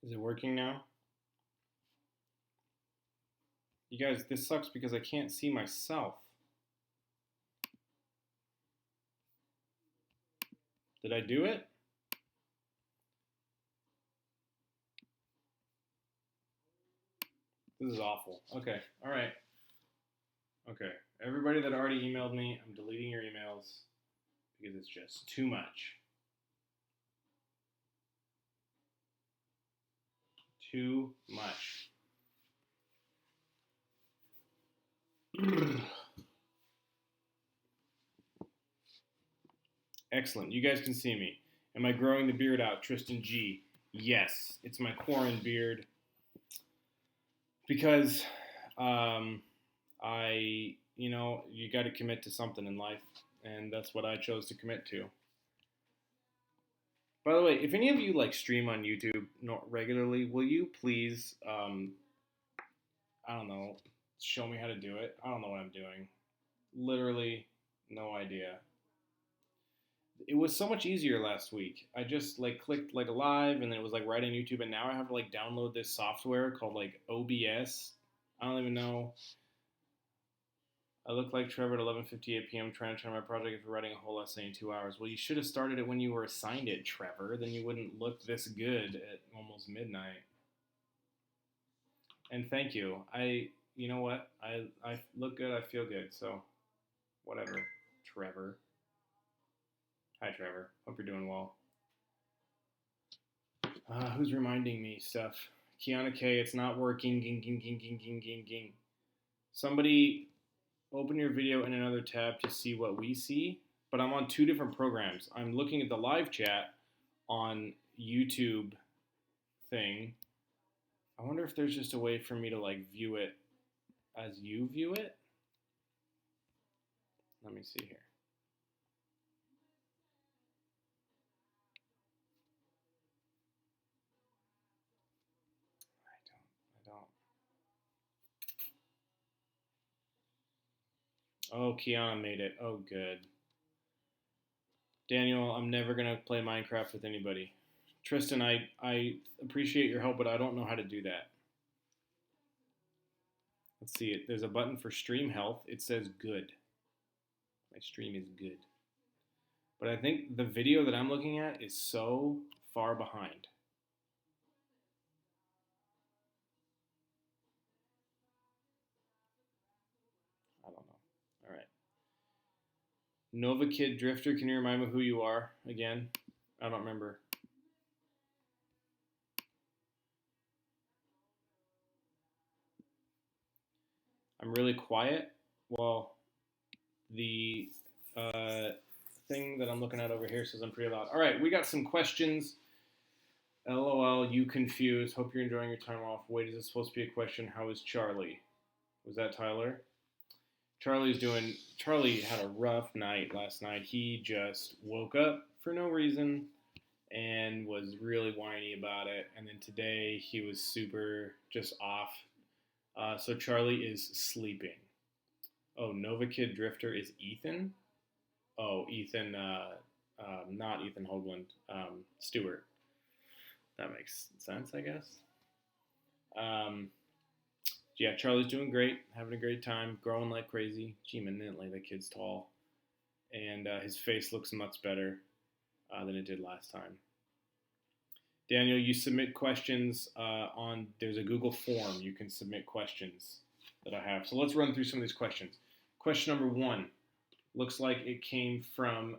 Is it working now? You guys, this sucks because I can't see myself. Did I do it? This is awful. Okay, all right. Okay, everybody that already emailed me, I'm deleting your emails because it's just too much. Too much. Excellent. You guys can see me. Am I growing the beard out? Tristan G. Yes, it's my quarantine beard because you got to commit to something in life, and that's what I chose to commit to. By the way, if any of you like stream on YouTube regularly, will you please, I don't know, show me how to do it? I don't know what I'm doing. Literally, no idea. It was so much easier last week. I just like clicked like live, and then it was like right on YouTube, and now I have to like download this software called like OBS. I don't even know. I look like Trevor at 11:58 p.m. trying to turn my project into writing a whole essay in 2 hours. Well, you should have started it when you were assigned it, Trevor. Then you wouldn't look this good at almost midnight. And thank you. You know what? I look good. I feel good. So, whatever, Trevor. Hi, Trevor. Hope you're doing well. Who's reminding me stuff? Kiana K, it's not working. Ging, ging, ging, ging, ging, ging, ging. Somebody open your video in another tab to see what we see, but I'm on two different programs. I'm looking at the live chat on YouTube thing. I wonder if there's just a way for me to like view it as you view it. Let me see here. I don't. Oh, Kiana made it. Oh, good. Daniel, I'm never going to play Minecraft with anybody. Tristan, I appreciate your help, but I don't know how to do that. Let's see it. There's a button for stream health. It says good. My stream is good. But I think the video that I'm looking at is so far behind. I don't know. All right. Nova Kid Drifter, can you remind me who you are again? I don't remember. I'm really quiet. Well, the thing that I'm looking at over here says I'm pretty loud. All right, we got some questions. LOL, you confused. Hope you're enjoying your time off. Wait, is this supposed to be a question? How is Charlie? Was that Tyler? Charlie had a rough night last night. He just woke up for no reason and was really whiny about it. And then today he was super just off. So Charlie is sleeping. Oh, Nova Kid Drifter is Ethan? Oh, Ethan, not Ethan Hoagland, Stewart. That makes sense, I guess. Yeah, Charlie's doing great, having a great time, growing like crazy. Gee, eminently, the kid's tall. And his face looks much better than it did last time. Daniel, you submit questions there's a Google form. You can submit questions that I have. So let's run through some of these questions. Question number 1 looks like it came from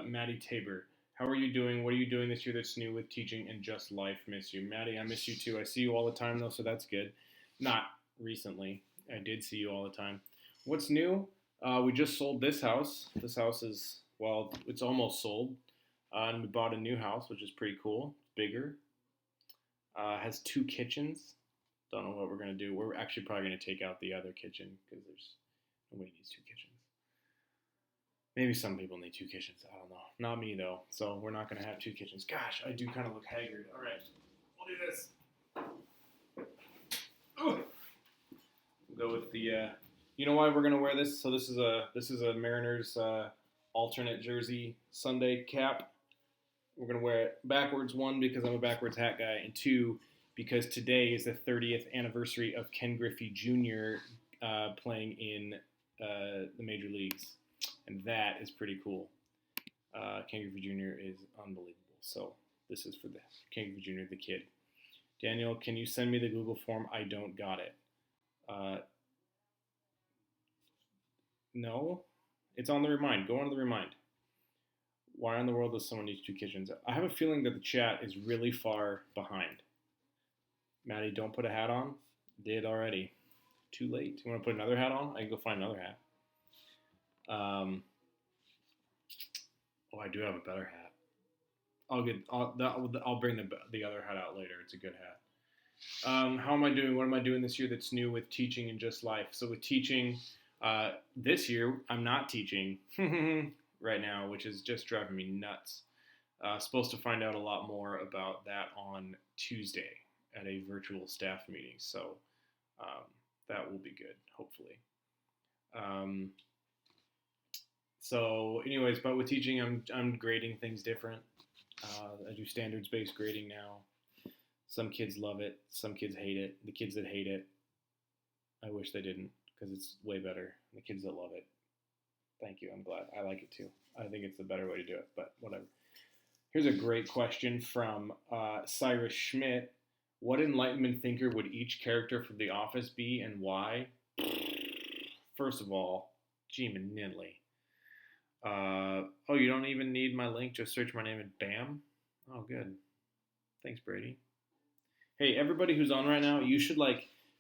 Maddie Tabor. How are you doing? What are you doing this year that's new with teaching and just life? Miss you. Maddie, I miss you too. I see you all the time though, so that's good. Not recently. I did see you all the time. What's new? We just sold this house. This house is, well, it's almost sold. And we bought a new house, which is pretty cool. Bigger. Has 2 kitchens. Don't know what we're going to do. We're actually probably going to take out the other kitchen because nobody needs 2 kitchens. Maybe some people need 2 kitchens. I don't know. Not me, though. So we're not going to have 2 kitchens. Gosh, I do kind of look haggard. All right. We'll do this. Ooh. We'll go with the... you know why we're going to wear this? So this is a Mariners alternate jersey Sunday cap. We're going to wear it backwards, one, because I'm a backwards hat guy, and two, because today is the 30th anniversary of Ken Griffey Jr. Playing in the major leagues. And that is pretty cool. Ken Griffey Jr. is unbelievable. So this is for the Ken Griffey Jr., the kid. Daniel, can you send me the Google form? I don't got it. No, it's on the Remind. Go on to the Remind. Why in the world does someone need 2 kitchens? I have a feeling that the chat is really far behind. Maddie, don't put a hat on. Did already. Too late. You want to put another hat on? I can go find another hat. Oh, I do have a better hat. I'll bring the other hat out later. It's a good hat. How am I doing? What am I doing this year that's new with teaching and just life? So with teaching, this year I'm not teaching right now, which is just driving me nuts. Supposed to find out a lot more about that on Tuesday at a virtual staff meeting. So that will be good, hopefully. So anyways, but with teaching, I'm grading things different. I do standards-based grading now. Some kids love it. Some kids hate it. The kids that hate it, I wish they didn't, because it's way better. The kids that love it, thank you. I'm glad. I like it too. I think it's the better way to do it, but whatever. Here's a great question from Cyrus Schmidt. What Enlightenment thinker would each character from The Office be, and why? First of all, Jeeman Ninley. Oh, you don't even need my link. Just search my name and bam. Oh, good. Thanks, Brady. Hey, everybody who's on right now, you should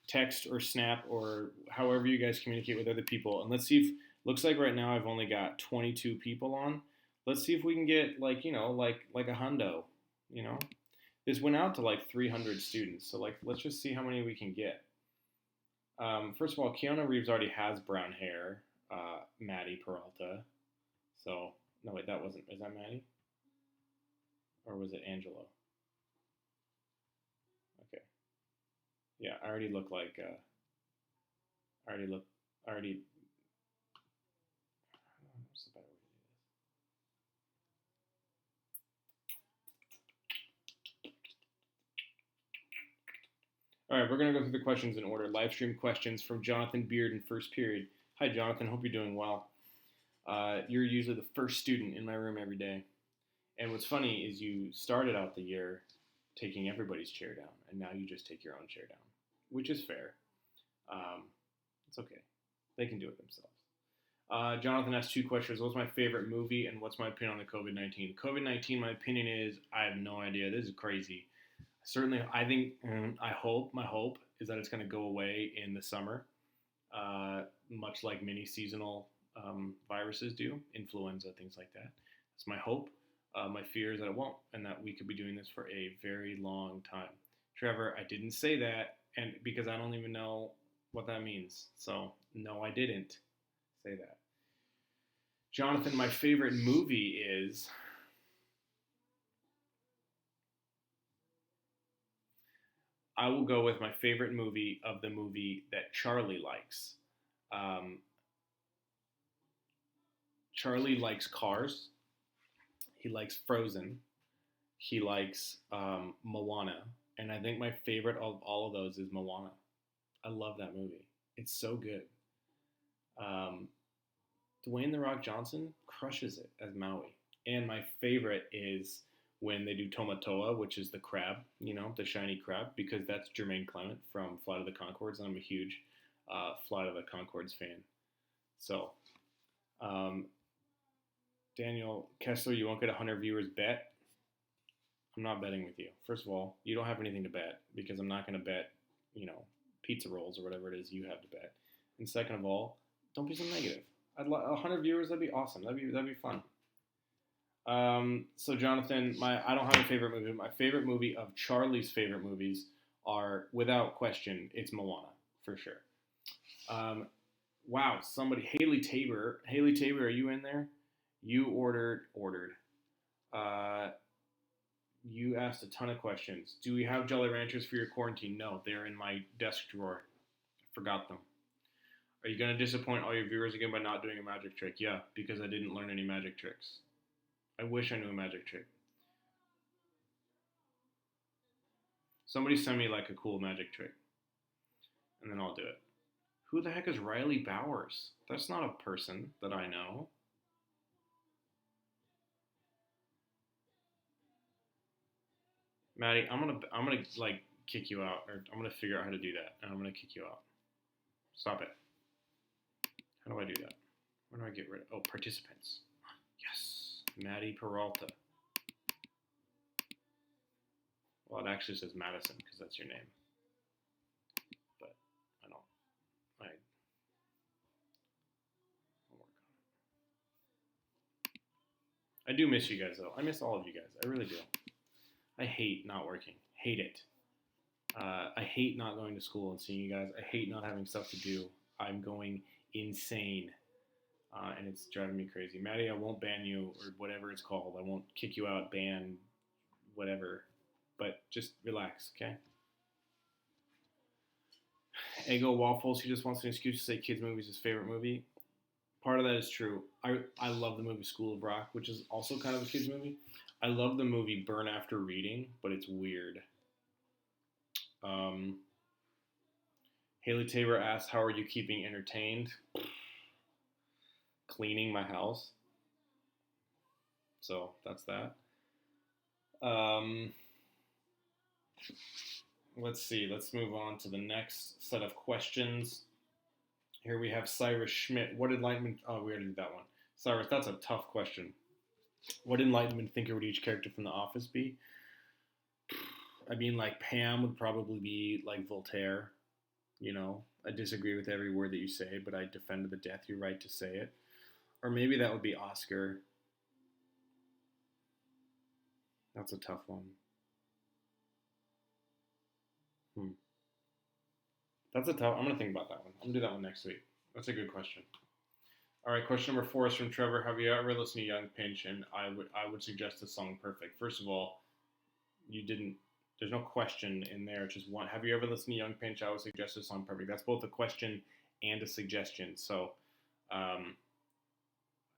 text or snap or however you guys communicate with other people. And let's see if, looks like right now I've only got 22 people on. Let's see if we can get like a hundo, This went out to 300 students. So let's just see how many we can get. First of all, Keanu Reeves already has brown hair. Maddie Peralta. So, no, wait, is that Maddie? Or was it Angelo? Okay. Yeah, I already look like, what's the better way to do this? All right, we're going to go through the questions in order. Live stream questions from Jonathan Beard in first period. Hi, Jonathan. Hope you're doing well. You're usually the first student in my room every day. And what's funny is you started out the year taking everybody's chair down, and now you just take your own chair down, which is fair. It's okay. They can do it themselves. Jonathan asked 2 questions. What's my favorite movie, and what's my opinion on the COVID-19? COVID-19, my opinion is I have no idea. This is crazy. Certainly, I think, my hope is that it's going to go away in the summer, much like many seasonal viruses do, influenza, things like that. That's my hope. My fear is that it won't, and that we could be doing this for a very long time. Trevor, I didn't say that, and because I don't even know what that means. So, no, I didn't say that. Jonathan, my favorite movie is... I will go with my favorite movie of the movie that Charlie likes. Charlie likes Cars. He likes Frozen. He likes Moana. And I think my favorite of all of those is Moana. I love that movie. It's so good. Dwayne "The Rock" Johnson crushes it as Maui. And my favorite is when they do Tomatoa, which is the crab, the shiny crab, because that's Jermaine Clement from Flight of the Conchords, and I'm a huge Flight of the Conchords fan. So, Daniel Kessler, you won't get 100 viewers bet. I'm not betting with you. First of all, you don't have anything to bet, because I'm not going to bet, pizza rolls or whatever it is you have to bet. And second of all, don't be so negative. 100 viewers, that'd be awesome. That'd be fun. So Jonathan, I don't have a favorite movie. My favorite movie of Charlie's favorite movies are, without question, it's Moana, for sure. Wow, Haley Tabor, are you in there? You ordered. You asked a ton of questions. Do we have Jolly Ranchers for your quarantine? No, they're in my desk drawer. I forgot them. Are you going to disappoint all your viewers again by not doing a magic trick? Yeah, because I didn't learn any magic tricks. I wish I knew a magic trick. Somebody send me like a cool magic trick, and then I'll do it. Who the heck is Riley Bowers? That's not a person that I know. Maddie, I'm gonna like kick you out, or I'm gonna figure out how to do that, and I'm gonna kick you out. Stop it. How do I do that? Where do I get rid of? Oh, participants. Yes, Maddie Peralta. Well, it actually says Madison because that's your name, but I don't. I'll work on it. I do miss you guys though. I miss all of you guys. I really do. I hate not working. Hate it. I hate not going to school and seeing you guys. I hate not having stuff to do. I'm going insane, and it's driving me crazy. Maddie, I won't ban you or whatever it's called. I won't kick you out, ban, whatever. But just relax, okay? Eggo Waffles, he just wants an excuse to say kids' movie is his favorite movie. Part of that is true. I love the movie School of Rock, which is also kind of a kids' movie. I love the movie Burn After Reading, but it's weird. Haley Tabor asks, how are you keeping entertained? Cleaning my house. So that's that. Let's see. Let's move on to the next set of questions. Here we have Cyrus Schmidt. What enlightenment? Oh, we already did that one. Cyrus, that's a tough question. What enlightenment thinker would each character from The Office be? I mean, like Pam would probably be like Voltaire. You know, I disagree with every word that you say, but I defend to the death your right to say it. Or maybe that would be Oscar. That's a tough one. That's a tough. I'm gonna think about that one. I'm gonna do that one next week. That's a good question. All right, question number 4 is from Trevor. Have you ever listened to Young Pinch? And I would suggest the song Perfect. First of all, you didn't. There's no question in there. It's just one. Have you ever listened to Young Pinch? I would suggest the song Perfect. That's both a question and a suggestion. So,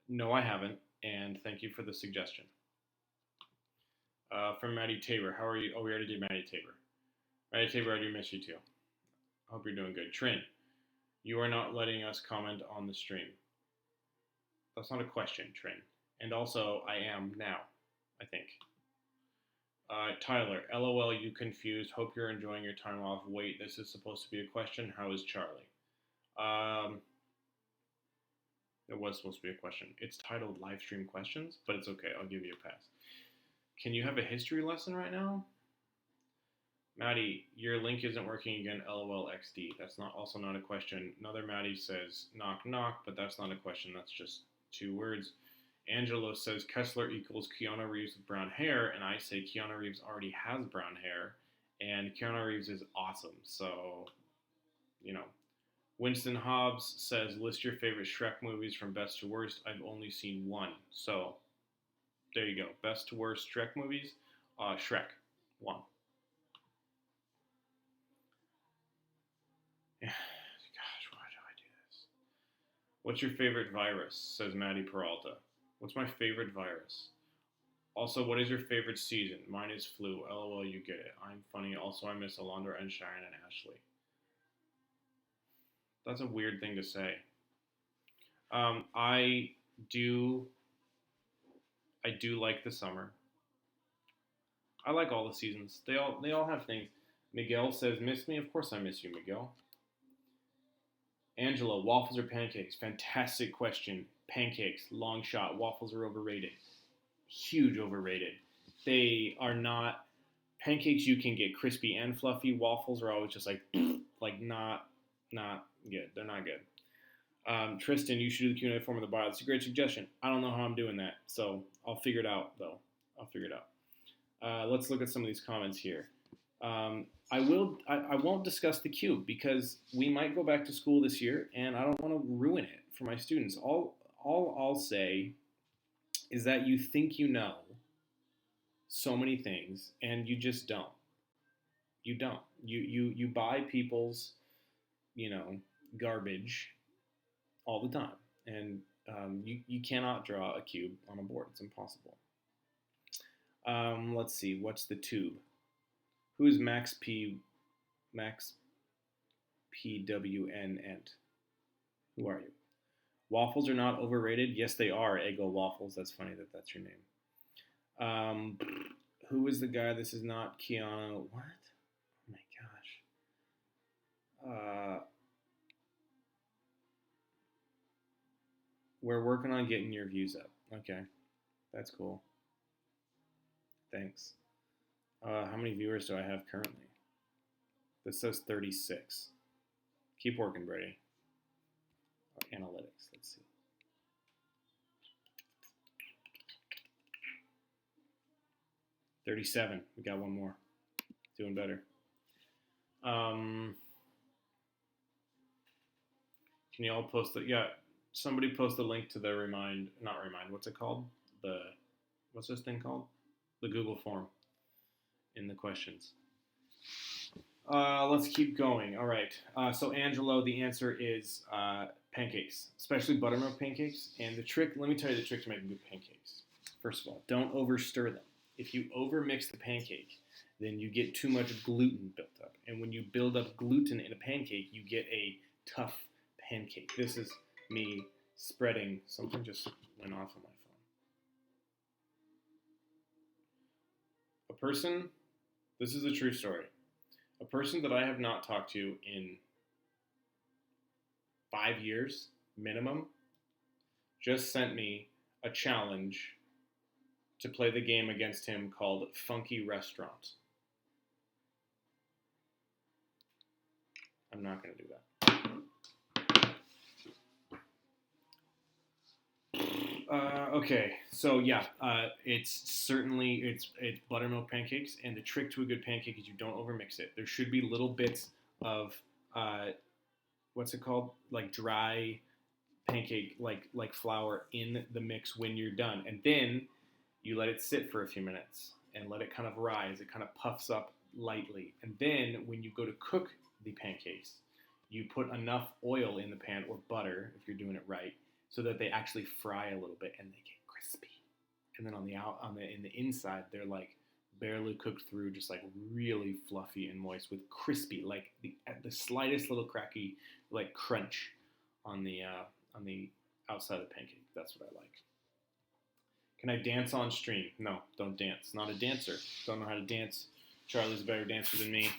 no, I haven't. And thank you for the suggestion. From Maddie Tabor. How are you? Oh, we already did Maddie Tabor. Maddie Tabor, I do miss you too. I hope you're doing good. Trin, you are not letting us comment on the stream. That's not a question, Trin. And also, I am now, I think. Tyler, LOL, you confused. Hope you're enjoying your time off. Wait, this is supposed to be a question. How is Charlie? It was supposed to be a question. It's titled Live Stream Questions, but it's okay. I'll give you a pass. Can you have a history lesson right now? Maddie, your link isn't working again, LOL XD. That's also not a question. Another Maddie says, knock, knock, but that's not a question. That's just 2 words. Angelo says, Kesler equals Keanu Reeves with brown hair, and I say Keanu Reeves already has brown hair, and Keanu Reeves is awesome. So, you know. Winston Hobbs says, list your favorite Shrek movies from best to worst. I've only seen one. So, there you go. Best to worst Shrek movies. Shrek, 1. Gosh, why do I do this? What's your favorite virus? Says Maddie Peralta. What's my favorite virus? Also, what is your favorite season? Mine is flu. LOL, you get it. I'm funny. Also, I miss Alondra and Sharon and Ashley. That's a weird thing to say. I do like the summer. I like all the seasons. They all have things. Miguel says, miss me? Of course I miss you, Miguel. Angela, waffles or pancakes? Fantastic question. Pancakes, long shot. Waffles are overrated. Huge overrated. They are not. Pancakes you can get crispy and fluffy. Waffles are always just like not good. They're not good. Tristan, you should do the Q&A form of the bio. That's a great suggestion. I don't know how I'm doing that, so I'll figure it out, though. I'll figure it out. Let's look at some of these comments here. I won't discuss the cube because we might go back to school this year, and I don't want to ruin it for my students. All I'll say is that you think you know so many things, and you just don't. You don't. You buy people's, garbage all the time, and you cannot draw a cube on a board. It's impossible. Let's see. What's the tube? Who is Max PWN Ent? Who are you? Waffles are not overrated. Yes, they are. Eggo waffles. That's funny that that's your name. Who is the guy? This is not Keanu. What? Oh my gosh. We're working on getting your views up. Okay, that's cool. Thanks. How many viewers do I have currently? This says 36. Keep working, Brady. Analytics. Let's see. 37. We got one more. Doing better. Can you all post the? Yeah. Somebody post the link to the not remind. What's it called? What's this thing called? The Google form in the questions. Let's keep going. All right. So Angelo, the answer is pancakes, especially buttermilk pancakes. And the trick, let me tell you the trick to making good pancakes. First of all, don't over stir them. If you over mix the pancake, then you get too much gluten built up. And when you build up gluten in a pancake, you get a tough pancake. This is me spreading. Something just went off on my phone. A person, this is a true story. A person that I have not talked to in 5 years minimum just sent me a challenge to play the game against him called Funky Restaurant. I'm not going to do that. Okay, so yeah, it's buttermilk pancakes, and the trick to a good pancake is you don't overmix it. There should be little bits of what's it called, like dry pancake, like flour in the mix when you're done, and then you let it sit for a few minutes and let it kind of rise. It kind of puffs up lightly, and then when you go to cook the pancakes, you put enough oil in the pan or butter if you're doing it right, so that they actually fry a little bit and they get crispy. And then in the inside, they're like barely cooked through, just like really fluffy and moist with crispy, like the slightest little cracky like crunch on the outside of the pancake. That's what I like. Can I dance on stream? No, don't dance. Not a dancer. Don't know how to dance. Charlie's a better dancer than me.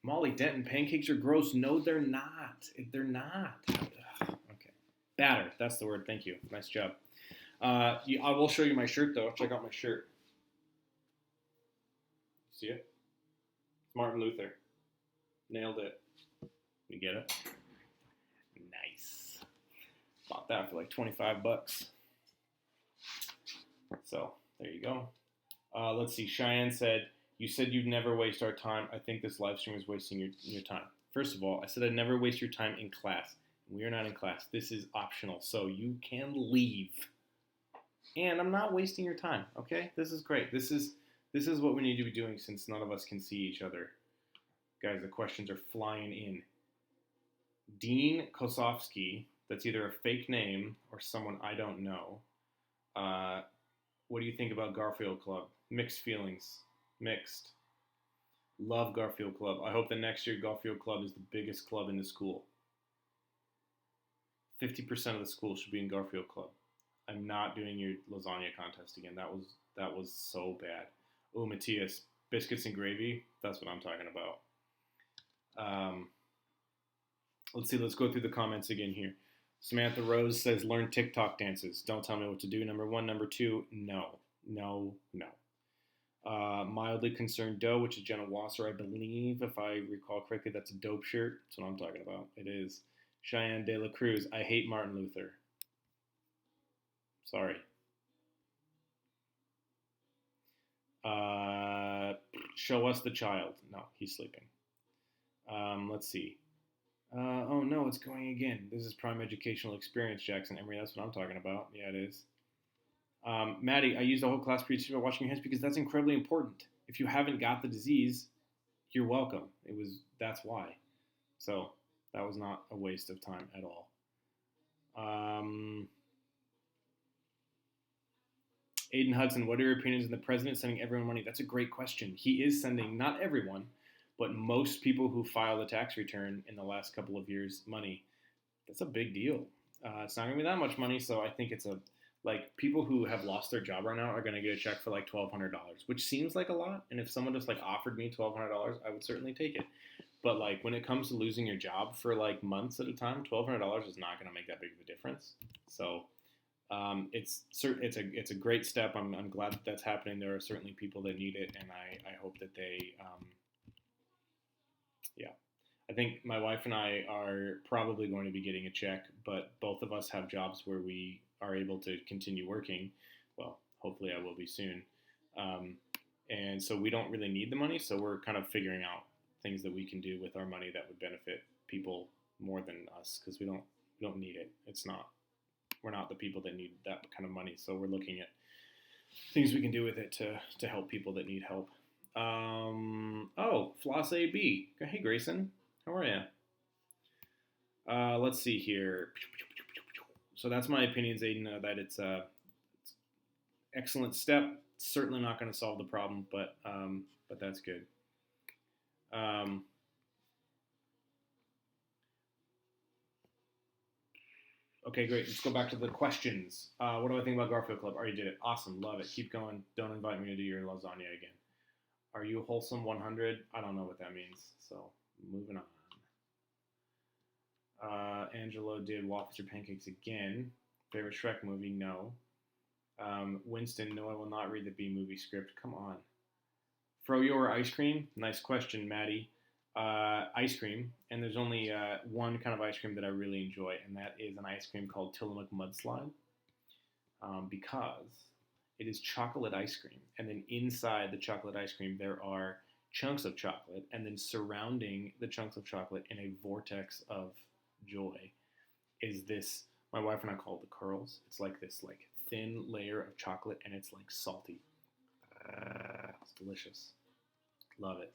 Molly Denton, pancakes are gross. No, they're not. They're not. Okay. Batter. That's the word. Thank you. Nice job. I will show you my shirt, though. Check out my shirt. See it? It's Martin Luther. Nailed it. You get it? Nice. Bought that for like $25. So, there you go. Let's see. Cheyenne said, you said you'd never waste our time. I think this live stream is wasting your time. First of all, I said I'd never waste your time in class. We are not in class. This is optional, so you can leave. And I'm not wasting your time, okay? This is great. This is what we need to be doing since none of us can see each other. Guys, the questions are flying in. Dean Kosofsky, that's either a fake name or someone I don't know. What do you think about Garfield Club? Mixed feelings. Mixed. Love Garfield Club. I hope that next year Garfield Club is the biggest club in the school. 50% of the school should be in Garfield Club. I'm not doing your lasagna contest again. That was so bad. Oh, Matthias, biscuits and gravy. That's what I'm talking about. Let's see. Let's go through the comments again here. Samantha Rose says, learn TikTok dances. Don't tell me what to do. Number one. Number two, no. Mildly Concerned Doe, which is Jenna Wasser, I believe, if I recall correctly. That's a dope shirt. That's what I'm talking about. It is. Cheyenne De La Cruz. I hate Martin Luther. Sorry. Show us the child. No, he's sleeping. Let's see. Oh no, it's going again. This is prime educational experience, Jackson Emery. That's what I'm talking about. Yeah, it is. Maddie, I used the whole class period by washing your hands because that's incredibly important. If you haven't got the disease, you're welcome. That's why. So that was not a waste of time at all. Aiden Hudson, what are your opinions on the president sending everyone money? That's a great question. He is sending, not everyone, but most people who file the tax return in the last couple of years money. That's a big deal. It's not going to be that much money, so I think it's like people who have lost their job right now are going to get a check for like $1,200, which seems like a lot. And if someone just like offered me $1,200, I would certainly take it. But like when it comes to losing your job for like months at a time, $1,200 is not going to make that big of a difference. So it's a great step. I'm glad that that's happening. There are certainly people that need it, and I hope that they yeah. I think my wife and I are probably going to be getting a check, but both of us have jobs where we are able to continue working. Well, hopefully I will be soon. And so we don't really need the money, so we're kind of figuring out things that we can do with our money that would benefit people more than us, because we don't need it. We're not the people that need that kind of money, so we're looking at things we can do with it to help people that need help. Floss AB. Hey, Grayson. How are you? Let's see here. So that's my opinions, Aiden, that it's excellent step. Certainly not going to solve the problem, but that's good. Okay, great. Let's go back to the questions. What do I think about Garfield Club? Already did it. Awesome. Love it. Keep going. Don't invite me to do your lasagna again. Are you wholesome 100? I don't know what that means. So moving on. Angelo did waffles or pancakes again. Favorite Shrek movie? No. Winston, no, I will not read the B movie script. Come on. Froyo or ice cream? Nice question, Maddie. Ice cream, and there's only one kind of ice cream that I really enjoy, and that is an ice cream called Tillamook Mudslide, because it is chocolate ice cream, and then inside the chocolate ice cream there are chunks of chocolate, and then surrounding the chunks of chocolate in a vortex of joy is this, my wife and I call it the curls. It's like this like thin layer of chocolate, and it's like salty. It's delicious. Love it.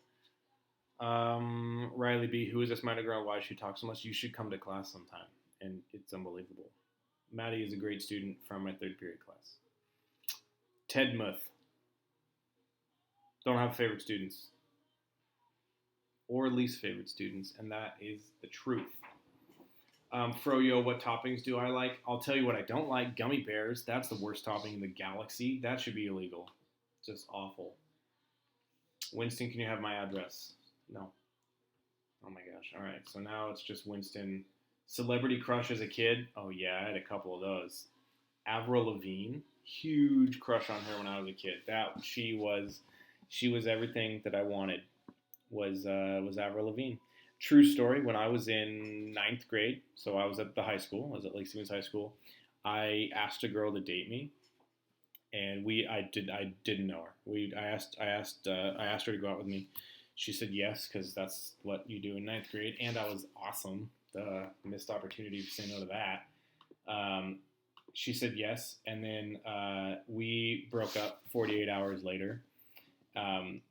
Riley B, who is this minor girl? Why does she talk so much? You should come to class sometime, and it's unbelievable. Maddie is a great student from my third period class. Ted Muth. Don't have favorite students or least favorite students, and that is the truth. Froyo, what toppings do I like? I'll tell you what I don't like. Gummy bears. That's the worst topping in the galaxy. That should be illegal. Just awful. Winston, can you have my address? No. Oh my gosh. All right. So now it's just Winston. Celebrity crush as a kid? Oh yeah, I had a couple of those. Avril Lavigne. Huge crush on her when I was a kid. She was everything that I wanted. Was Avril Lavigne. True story. When I was in 9th grade, so I was at the high school. I was at Lake Stevens High School. I asked a girl to date me, and I didn't know her. I asked her to go out with me. She said yes, because that's what you do in 9th grade, and I was awesome. Missed opportunity to say no to that. She said yes, and then we broke up 48 hours later. And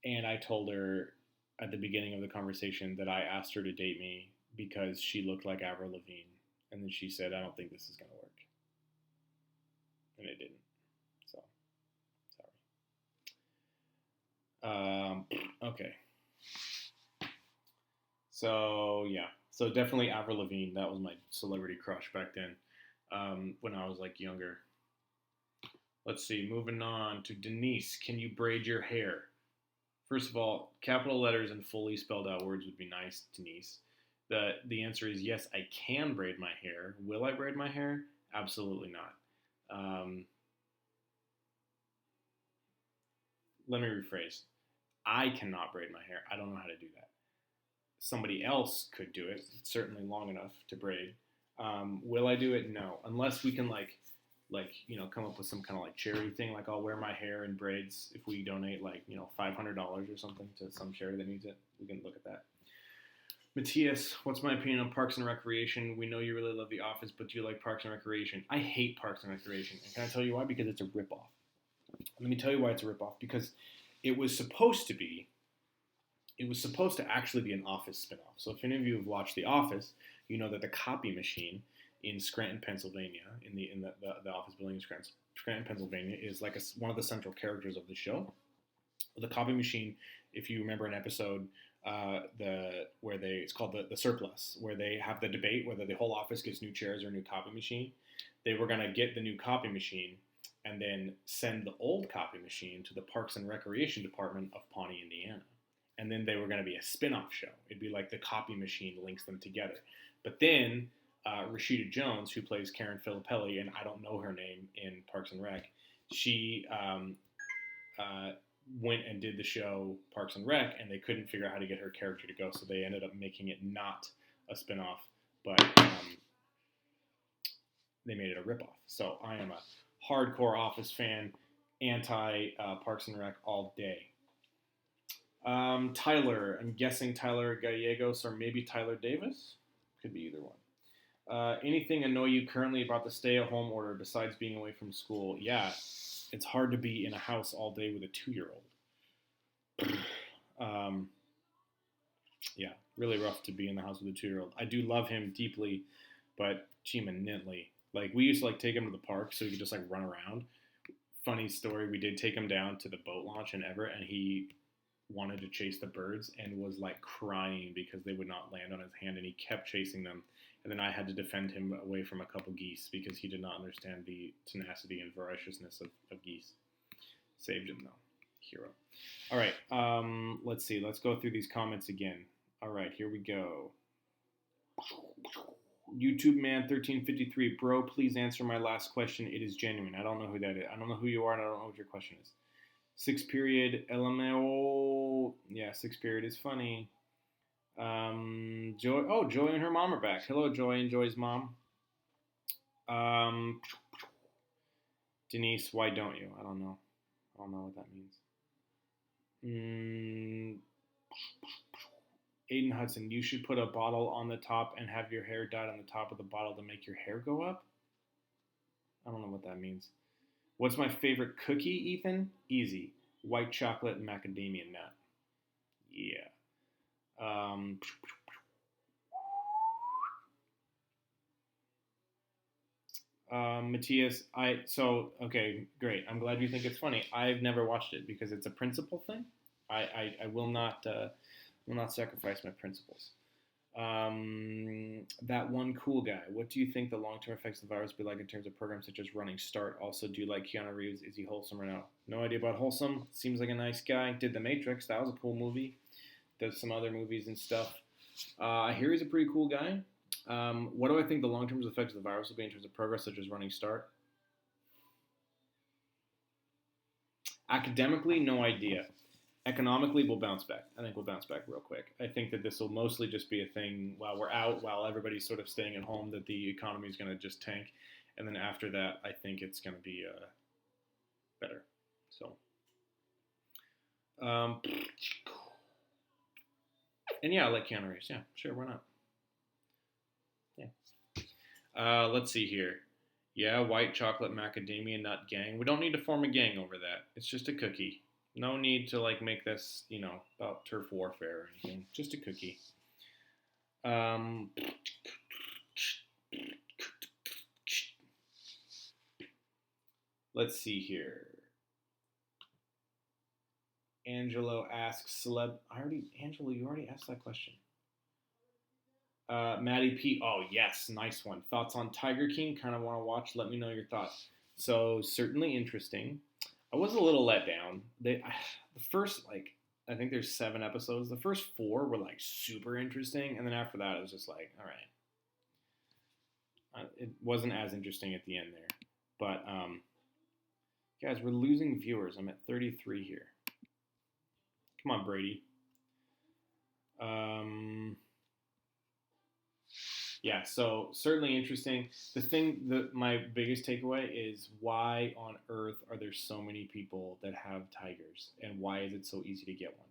I told her at the beginning of the conversation that I asked her to date me because she looked like Avril Lavigne. And then she said, I don't think this is going to work. And it didn't. So, sorry. Okay. So, yeah. So definitely Avril Lavigne. That was my celebrity crush back then, when I was like younger. Let's see. Moving on to Denise. Can you braid your hair? First of all, capital letters and fully spelled out words would be nice, Denise. The answer is yes, I can braid my hair. Will I braid my hair? Absolutely not. Let me rephrase. I cannot braid my hair. I don't know how to do that. Somebody else could do it. It's certainly long enough to braid. Will I do it? No. Unless we can come up with some kind of like charity thing. Like I'll wear my hair in braids if we donate $500 or something to some charity that needs it. We can look at that. Matthias, what's my opinion on Parks and Recreation? We know you really love The Office, but do you like Parks and Recreation? I hate Parks and Recreation. And can I tell you why? Because it's a ripoff. Let me tell you why it's a ripoff. Because it was supposed to actually be an Office spinoff. So if any of you have watched The Office, you know that the copy machine in Scranton, Pennsylvania, in the office building in Scranton, Pennsylvania, is like one of the central characters of the show. The copy machine, if you remember an episode, it's called the surplus, where they have the debate whether the whole office gets new chairs or a new copy machine. They were going to get the new copy machine and then send the old copy machine to the Parks and Recreation Department of Pawnee, Indiana. And then they were going to be a spin-off show. It'd be like the copy machine links them together. But then Rashida Jones, who plays Karen Filippelli, and I don't know her name in Parks and Rec, she went and did the show Parks and Rec, and they couldn't figure out how to get her character to go, so they ended up making it not a spin-off, but they made it a ripoff. So I am a hardcore Office fan, anti Parks and Rec all day. Tyler, I'm guessing Tyler Gallegos or maybe Tyler Davis. Could be either one. Anything annoy you currently about the stay-at-home order besides being away from school? Yeah, it's hard to be in a house all day with a 2-year-old. Yeah, really rough to be in the house with a 2-year-old. I do love him deeply, but Nintley. Like, we used to take him to the park so he could just run around. Funny story, we did take him down to the boat launch in Everett, and he wanted to chase the birds and was crying because they would not land on his hand, and he kept chasing them. And then I had to defend him away from a couple geese because he did not understand the tenacity and voraciousness of geese. Saved him, though. Hero. All right, let's see. Let's go through these comments again. All right, here we go. YouTube man 1353, bro, please answer my last question. It is genuine. I don't know who that is. I don't know who you are, and I don't know what your question is. 6th period LMAO. Yeah, 6th period is funny. Joy. Oh, Joy and her mom are back. Hello, Joy and Joy's mom. Denise, why don't you? I don't know. I don't know what that means. Aiden Hudson, you should put a bottle on the top and have your hair dyed on the top of the bottle to make your hair go up. I don't know what that means. What's my favorite cookie, Ethan? Easy. White chocolate and macadamia nut. Yeah. Matthias, okay, great. I'm glad you think it's funny. I've never watched it because it's a principle thing. I will not sacrifice my principles. That one cool guy. What do you think the long-term effects of the virus will be like in terms of programs such as Running Start? Also, do you like Keanu Reeves? Is he wholesome or no? No idea about wholesome. Seems like a nice guy. Did The Matrix. That was a cool movie. Does some other movies and stuff. I hear he's a pretty cool guy. What do I think the long-term effects of the virus will be in terms of progress such as Running Start? Academically, no idea. Economically, we'll bounce back. I think we'll bounce back real quick. I think that this will mostly just be a thing while we're out, while everybody's sort of staying at home, that the economy is going to just tank. And then after that, I think it's going to be better. So, and yeah, I like Keanu Reeves. Yeah, sure, why not? Yeah. Let's see here. Yeah, white chocolate macadamia nut gang. We don't need to form a gang over that. It's just a cookie. No need to make this, about turf warfare or anything. Just a cookie. Let's see here. Angelo asks Angelo, you already asked that question. Maddie P. Oh, yes. Nice one. Thoughts on Tiger King? Kind of want to watch. Let me know your thoughts. So, certainly interesting. I was a little let down. The first, I think there's 7 episodes. The first 4 were, super interesting. And then after that, it was just all right. It wasn't as interesting at the end there. But, guys, we're losing viewers. I'm at 33 here. Come on, Brady. Yeah, so certainly interesting. My biggest takeaway is why on earth are there so many people that have tigers, and why is it so easy to get one?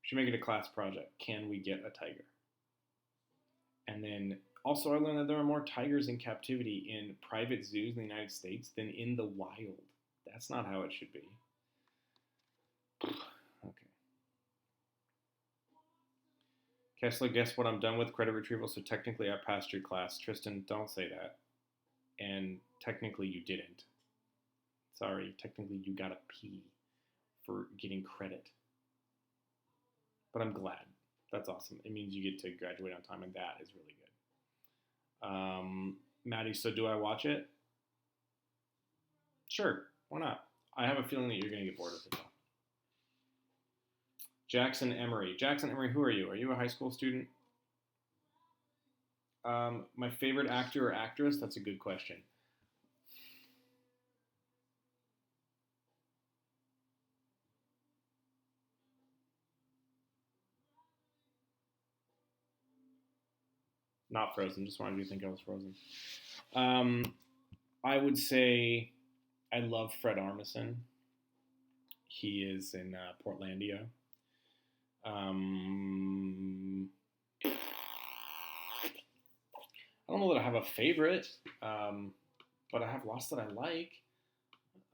We should make it a class project. Can we get a tiger? And then also I learned that there are more tigers in captivity in private zoos in the United States than in the wild. That's not how it should be. Okay. Kessler, guess what I'm done with? Credit retrieval, so technically I passed your class. Tristan, don't say that. And technically you didn't. Sorry, technically you got a P for getting credit. But I'm glad. That's awesome. It means you get to graduate on time, and that is really good. Maddie, so do I watch it? Sure, why not? I have a feeling that you're going to get bored of it, though. Jackson Emery. Jackson Emery, who are you? Are you a high school student? My favorite actor or actress? That's a good question. Not Frozen. Just wanted you to think I was Frozen. I would say I love Fred Armisen. He is in Portlandia. I don't know that I have a favorite, but I have lots that I like.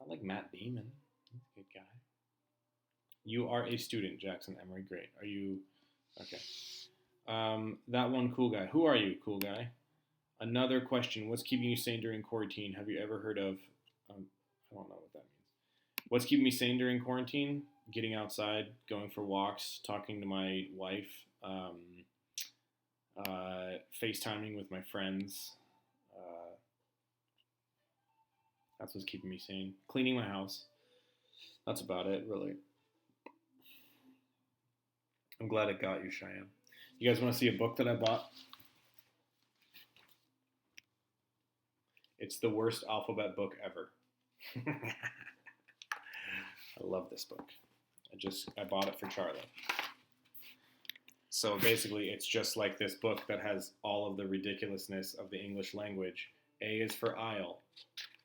I like Matt Damon. He's a good guy. You are a student, Jackson Emery. Great. Are you? Okay. That one cool guy. Who are you, cool guy? Another question. What's keeping you sane during quarantine? Have you ever heard of... I don't know what that means. What's keeping me sane during quarantine? Getting outside, going for walks, talking to my wife, FaceTiming with my friends. That's what's keeping me sane. Cleaning my house. That's about it, really. I'm glad it got you, Cheyenne. You guys want to see a book that I bought? It's the worst alphabet book ever. I love this book. I bought it for Charlie. So basically, it's just like this book that has all of the ridiculousness of the English language. A is for aisle,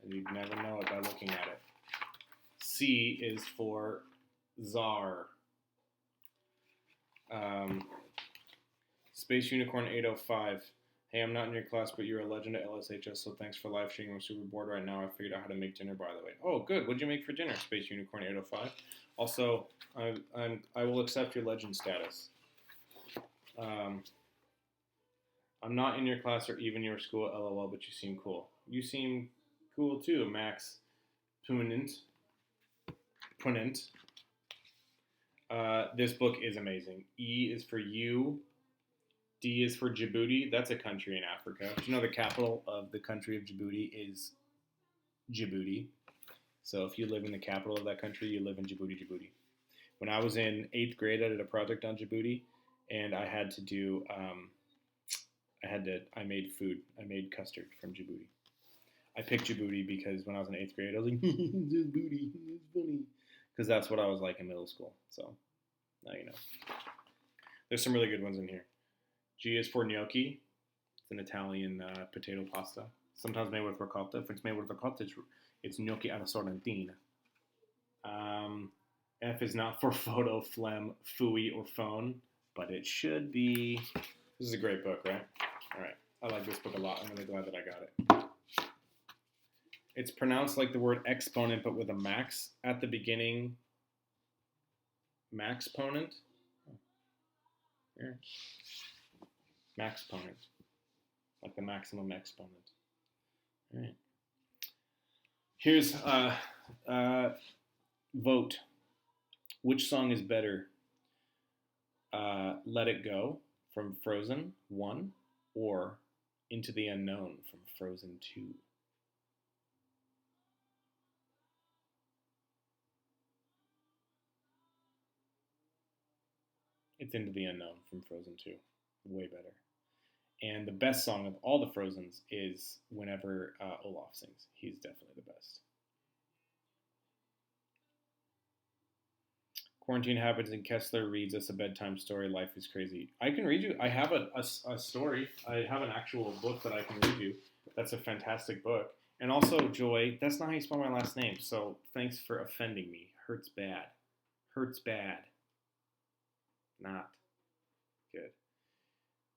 and you'd never know it by looking at it. C is for czar. Space Unicorn 805. Hey, I'm not in your class, but you're a legend at LSHS, so thanks for live streaming. I'm super bored right now. I figured out how to make dinner, by the way. Oh, good. What'd you make for dinner, Space Unicorn 805? Also, I will accept your legend status. I'm not in your class or even your school, LOL, but you seem cool. You seem cool too, Max Punent. This book is amazing. E is for you. D is for Djibouti. That's a country in Africa. Did you know the capital of the country of Djibouti is Djibouti? So if you live in the capital of that country, you live in Djibouti. When I was in 8th grade, I did a project on Djibouti, and I had to do, I made food. I made custard from Djibouti. I picked Djibouti because when I was in 8th grade, I was like, Djibouti, it's funny. Because that's what I was like in middle school. So, now you know. There's some really good ones in here. G is for gnocchi. It's an Italian potato pasta. Sometimes made with ricotta. If it's made with ricotta, it's gnocchi alla sorrentina. F is not for photo, phlegm, phooey, or phone, but it should be. This is a great book, right? All right. I like this book a lot. I'm really glad that I got it. It's pronounced like the word exponent, but with a max at the beginning. Maxponent? Here. Maxponent. Like the maximum exponent. All right. Here's vote. Which song is better? Let It Go from Frozen 1 or Into the Unknown from Frozen 2? It's Into the Unknown from Frozen 2. Way better. And the best song of all the Frozens is whenever Olaf sings. He's definitely the best. Quarantine happens and Kessler reads us a bedtime story. Life is crazy. I can read you. I have a story. I have an actual book that I can read you. That's a fantastic book. And also, Joy, that's not how you spell my last name. So thanks for offending me. Hurts bad. Hurts bad. Not good.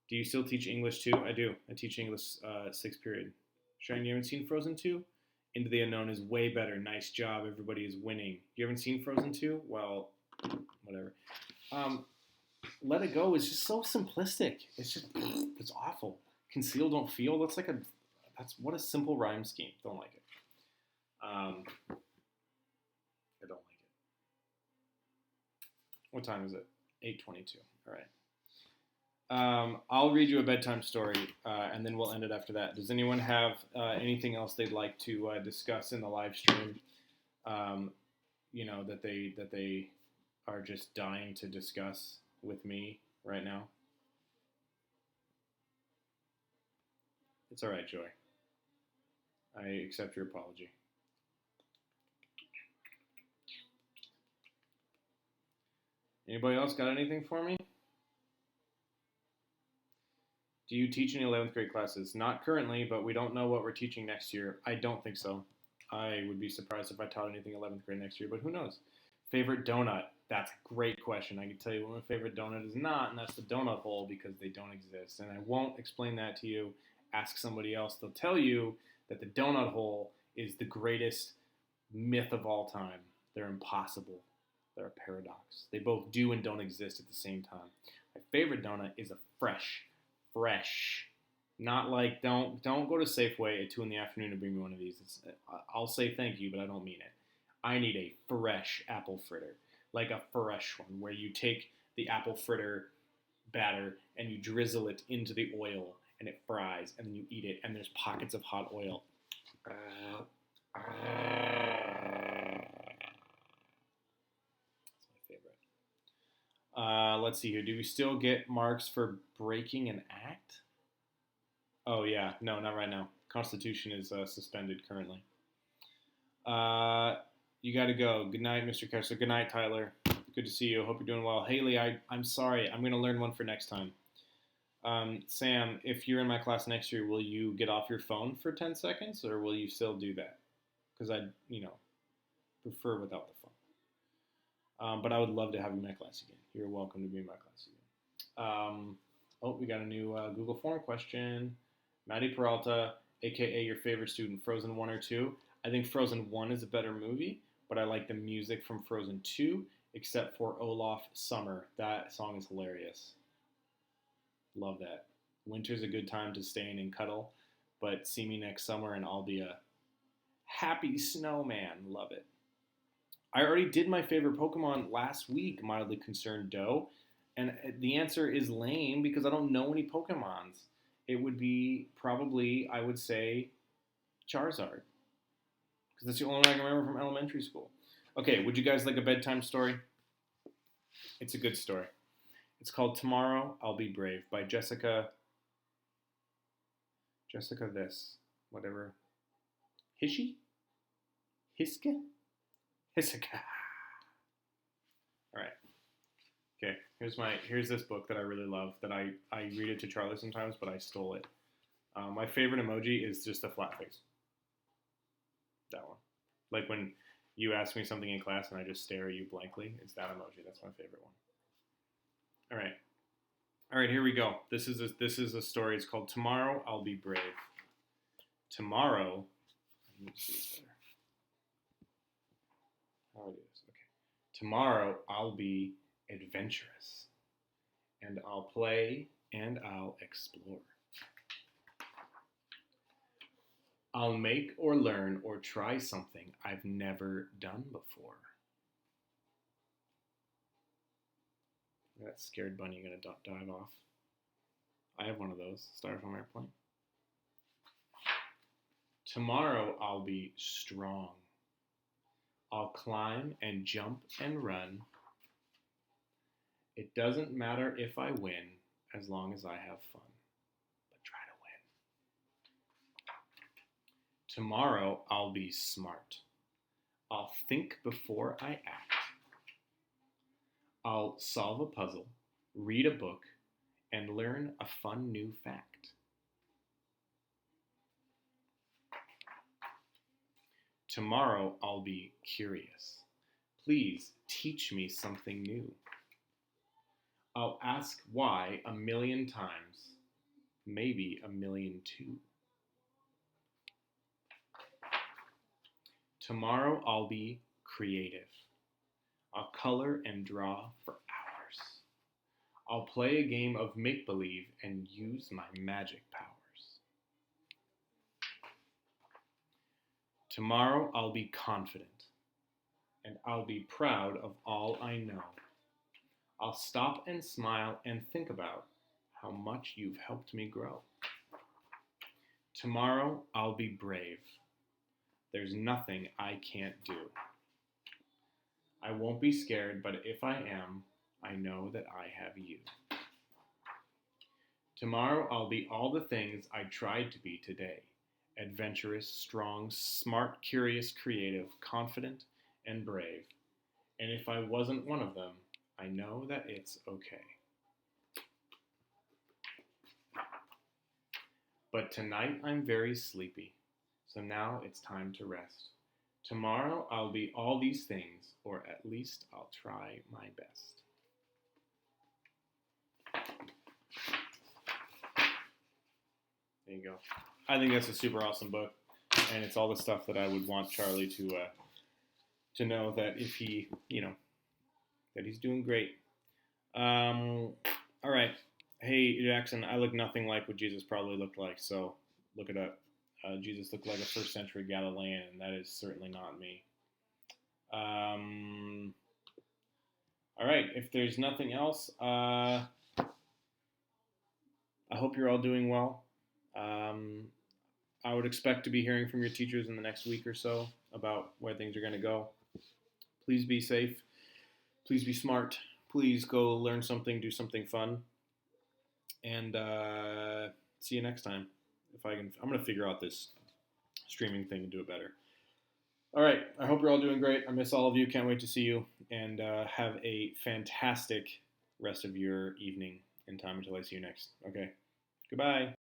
Do you still teach English too? I do. I teach English 6th period. Shane, you haven't seen Frozen 2? Into the Unknown is way better. Nice job. Everybody is winning. You haven't seen Frozen 2? Well, whatever. Let It Go is just so simplistic. It's awful. Conceal, Don't Feel. That's what a simple rhyme scheme. Don't like it. I don't like it. What time is it? 8:22. All right. I'll read you a bedtime story, and then we'll end it after that. Does anyone have anything else they'd like to discuss in the live stream? That they are just dying to discuss with me right now. It's all right, Joy. I accept your apology. Anybody else got anything for me? Do you teach any 11th grade classes? Not currently, but we don't know what we're teaching next year. I don't think so. I would be surprised if I taught anything 11th grade next year, but who knows? Favorite donut? That's a great question. I can tell you what my favorite donut is not, and that's the donut hole because they don't exist. And I won't explain that to you. Ask somebody else. They'll tell you that the donut hole is the greatest myth of all time. They're impossible. They're a paradox. They both do and don't exist at the same time. My favorite donut is a fresh. Not like don't go to Safeway at 2 in the afternoon to bring me one of these. I'll say thank you, but I don't mean it. I need a fresh apple fritter, like a fresh one, where you take the apple fritter batter and you drizzle it into the oil and it fries, and then you eat it, and there's pockets of hot oil. That's my favorite. Let's see here. Do we still get marks for breaking an act? Oh, yeah. No, not right now. Constitution is suspended currently. You got to go. Good night, Mr. Kessler. Good night, Tyler. Good to see you. Hope you're doing well. Haley, I'm sorry. I'm going to learn one for next time. Sam, if you're in my class next year, will you get off your phone for 10 seconds, or will you still do that? Because I, prefer without the phone. But I would love to have you in my class again. You're welcome to be in my class again. We got a new Google form question. Maddie Peralta, a.k.a. your favorite student, Frozen 1 or 2. I think Frozen 1 is a better movie, but I like the music from Frozen 2, except for Olaf Summer. That song is hilarious. Love that. Winter's a good time to stay in and cuddle, but see me next summer and I'll be a happy snowman. Love it. I already did my favorite Pokemon last week, Mildly Concerned Doe, and the answer is lame because I don't know any Pokemons. It would be probably, I would say, Charizard. Because that's the only one I can remember from elementary school. Okay, would you guys like a bedtime story? It's a good story. It's called Tomorrow I'll Be Brave by Jessica this, whatever. Hiske? Hisoka. All right. Okay, here's this book that I really love, that I read it to Charlie sometimes, but I stole it. My favorite emoji is just a flat face. That one. Like when you ask me something in class and I just stare at you blankly, it's that emoji. That's my favorite one. All right, here we go. This is a story. It's called Tomorrow I'll Be Brave. Tomorrow, let me see this better. How it is. Okay. Tomorrow I'll be adventurous, and I'll play and I'll explore. I'll make or learn or try something I've never done before. That scared bunny gonna dive off. I have one of those, styrofoam airplane. Tomorrow I'll be strong. I'll climb and jump and run. It doesn't matter if I win as long as I have fun. But try to win. Tomorrow I'll be smart. I'll think before I act. I'll solve a puzzle, read a book, and learn a fun new fact. Tomorrow I'll be curious. Please teach me something new. I'll ask why 1,000,000 times, maybe 1,000,000 too. Tomorrow I'll be creative. I'll color and draw for hours. I'll play a game of make-believe and use my magic powers. Tomorrow I'll be confident, and I'll be proud of all I know. I'll stop and smile and think about how much you've helped me grow. Tomorrow I'll be brave. There's nothing I can't do. I won't be scared, but if I am, I know that I have you. Tomorrow I'll be all the things I tried to be today. Adventurous, strong, smart, curious, creative, confident, and brave. And if I wasn't one of them, I know that it's okay. But tonight I'm very sleepy, so now it's time to rest. Tomorrow I'll be all these things, or at least I'll try my best. There you go. I think that's a super awesome book, and it's all the stuff that I would want Charlie to know, that if he, that he's doing great. All right. Hey, Jackson, I look nothing like what Jesus probably looked like, so look it up. Jesus looked like a first century Galilean, and that is certainly not me. All right. If there's nothing else, I hope you're all doing well. I would expect to be hearing from your teachers in the next week or so about where things are going to go. Please be safe. Please be smart. Please go learn something, do something fun. And see you next time. I'm going to figure out this streaming thing and do it better. All right. I hope you're all doing great. I miss all of you. Can't wait to see you. And have a fantastic rest of your evening and time until I see you next. Okay. Goodbye.